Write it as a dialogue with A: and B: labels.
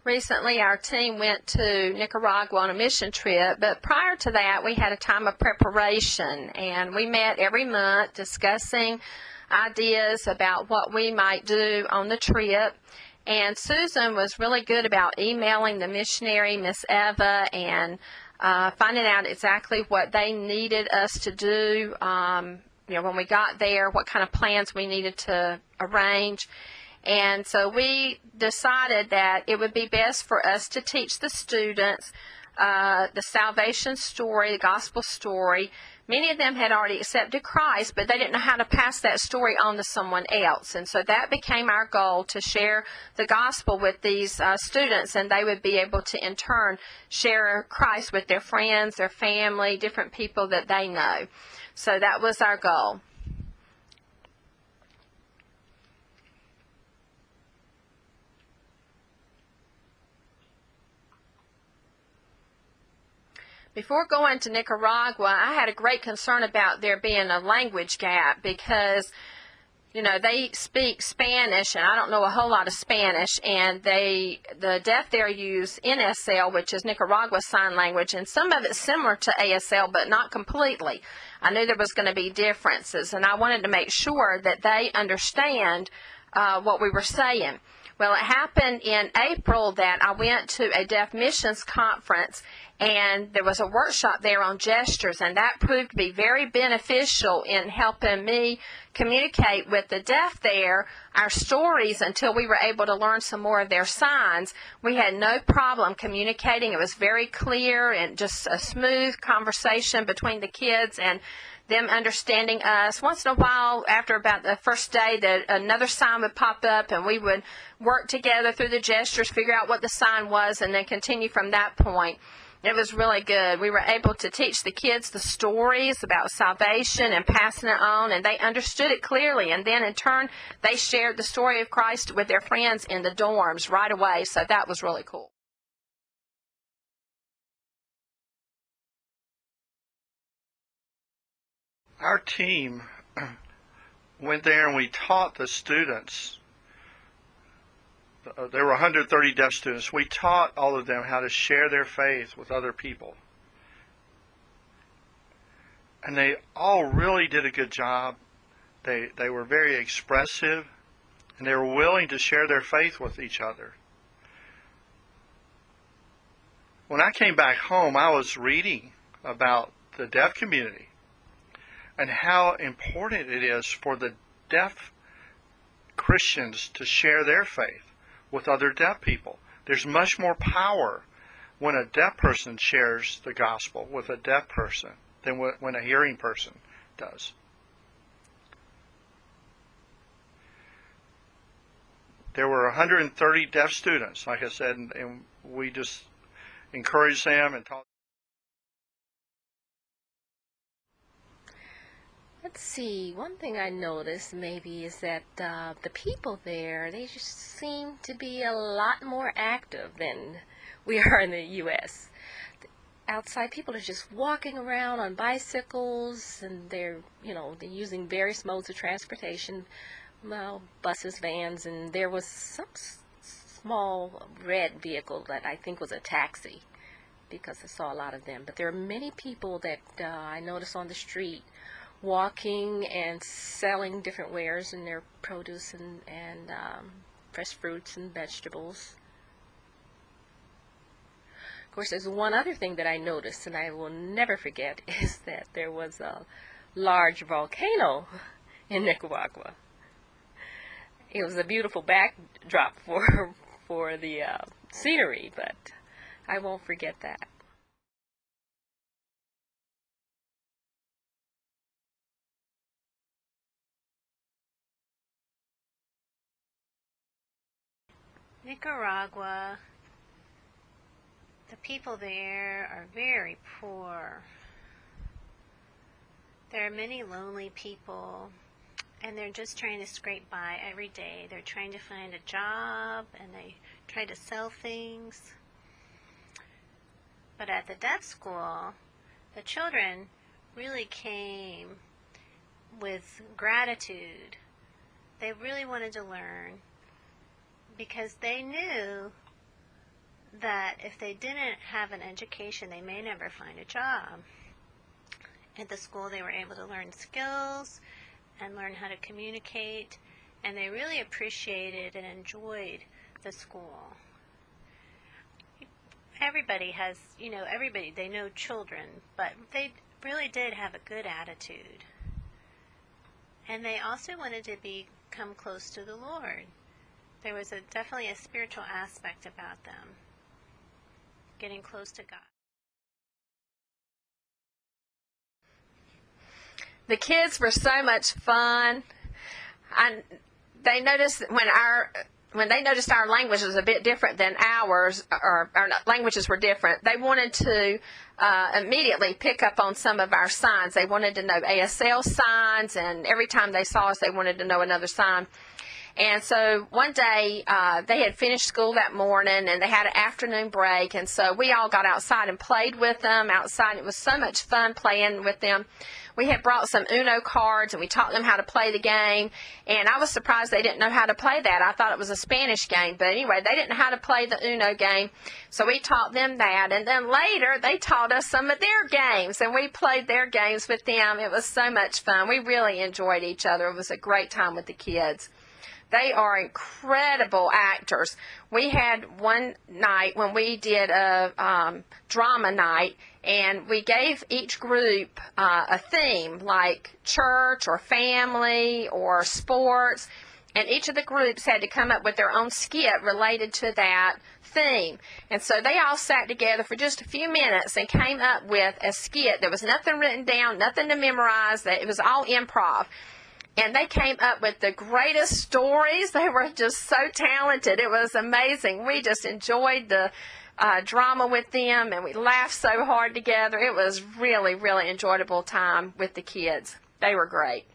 A: Recently, our team went to Nicaragua on a mission trip, but prior to that, we had a time of preparation, and we met every month discussing ideas about what we might do on the trip. And Susan was really good about emailing the missionary, Miss Eva, and finding out exactly what they needed us to do, when we got there, what kind of plans we needed to arrange. And so we decided that it would be best for us to teach the students the salvation story, the gospel story. Many of them had already accepted Christ, but they didn't know how to pass that story on to someone else. And so that became our goal, to share the gospel with these students, and they would be able to, in turn, share Christ with their friends, their family, different people that they know. So that was our goal. Before going to Nicaragua, I had a great concern about there being a language gap because, they speak Spanish, and I don't know a whole lot of Spanish, and the deaf there use NSL, which is Nicaragua Sign Language, and some of it's similar to ASL, but not completely. I knew there was going to be differences, and I wanted to make sure that they understand what we were saying. Well, it happened in April that I went to a deaf missions conference, and there was a workshop there on gestures, and that proved to be very beneficial in helping me communicate with the deaf there our stories until we were able to learn some more of their signs. We had no problem communicating. It was very clear and just a smooth conversation between the kids and them understanding us. Once in a while, after about the first day, another sign would pop up, and we would work together through the gestures, figure out what the sign was, and then continue from that point. It was really good. We were able to teach the kids the stories about salvation and passing it on, and they understood it clearly. And then, in turn, they shared the story of Christ with their friends in the dorms right away, so that was really cool.
B: Our team went there and we taught the students. There were 130 deaf students. We taught all of them how to share their faith with other people. And they all really did a good job. They were very expressive, and they were willing to share their faith with each other. When I came back home, I was reading about the deaf community and how important it is for the deaf Christians to share their faith with other deaf people. There's much more power when a deaf person shares the gospel with a deaf person than when a hearing person does. There were 130 deaf students, like I said, and we just encouraged them and taught.
C: Let's see, one thing I noticed maybe is that the people there, they just seem to be a lot more active than we are in the U.S. Outside, people are just walking around on bicycles, and they're using various modes of transportation, buses, vans, and there was some small red vehicle that I think was a taxi, because I saw a lot of them. But there are many people that I noticed on the street walking and selling different wares and their produce and fresh fruits and vegetables. Of course, there's one other thing that I noticed, and I will never forget, is that there was a large volcano in Nicaragua. It was a beautiful backdrop for the scenery, but I won't forget that.
D: Nicaragua, the people there are very poor. There are many lonely people, and they're just trying to scrape by every day. They're trying to find a job, and they try to sell things. But at the deaf school, the children really came with gratitude. They really wanted to learn, because they knew that if they didn't have an education, they may never find a job. At the school, they were able to learn skills and learn how to communicate, and they really appreciated and enjoyed the school. Everybody has, they know children, but they really did have a good attitude. And they also wanted to become close to the Lord. There was definitely a spiritual aspect about them, getting close to God.
A: The kids were so much fun. They noticed when they noticed our language was a bit different than ours, or our languages were different, they wanted to immediately pick up on some of our signs. They wanted to know ASL signs, and every time they saw us, they wanted to know another sign. And so one day, they had finished school that morning, and they had an afternoon break, and so we all got outside and played with them outside. It was so much fun playing with them. We had brought some Uno cards, and we taught them how to play the game, and I was surprised they didn't know how to play that. I thought it was a Spanish game, but anyway, they didn't know how to play the Uno game, so we taught them that, and then later they taught us some of their games, and we played their games with them. It was so much fun. We really enjoyed each other. It was a great time with the kids. They are incredible actors. We had one night when we did a drama night, and we gave each group a theme, like church or family or sports, and each of the groups had to come up with their own skit related to that theme. And so they all sat together for just a few minutes and came up with a skit. There was nothing written down, nothing to memorize. It was all improv. And they came up with the greatest stories. They were just so talented. It was amazing. We just enjoyed the drama with them, and we laughed so hard together. It was really, really enjoyable time with the kids. They were great.